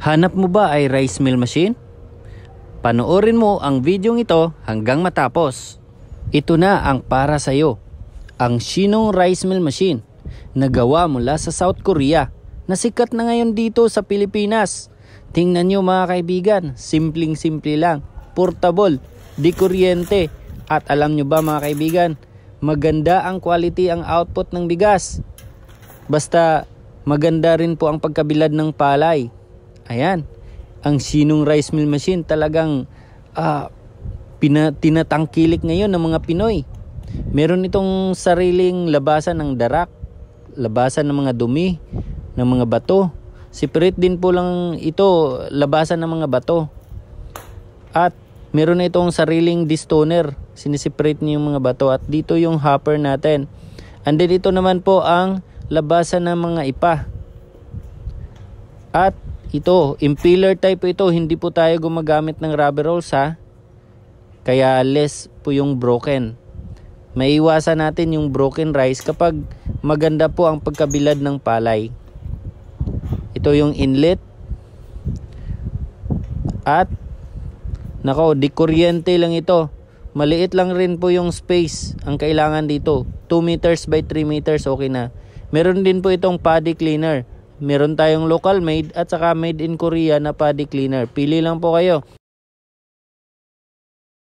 Hanap mo ba ay rice mill machine? Panoorin mo ang video ito hanggang matapos. Ito na ang para sa iyo. Ang Shinong Rice Mill Machine na gawa mula sa South Korea na sikat na ngayon dito sa Pilipinas. Tingnan nyo mga kaibigan, simpleng-simple lang, portable, di kuryente. At alam nyo ba mga kaibigan, maganda ang quality ang output ng bigas. Basta maganda rin po ang pagkabilad ng palay. Ayan, ang Shinong Rice Mill Machine talagang tinatangkilik ngayon ng mga Pinoy. Meron itong sariling labasan ng darak, labasan ng mga dumi, ng mga bato. Separate din po lang ito, labasan ng mga bato. At meron na itong sariling distoner, sinisiparate niya yung mga bato. At dito yung hopper natin. And then ito naman po ang labasan ng mga ipa. At ito, impeller type ito, hindi po tayo gumagamit ng rubber rolls ha. Kaya less po yung broken. Maiiwasan natin yung broken rice kapag maganda po ang pagkabilad ng palay. Ito yung inlet. At nako, di kuryente lang ito. Maliit lang rin po yung space ang kailangan dito. 2 meters by 3 meters, okay na. Meron din po itong paddy cleaner. Meron tayong local made at saka made in Korea na paddy cleaner. Pili lang po kayo.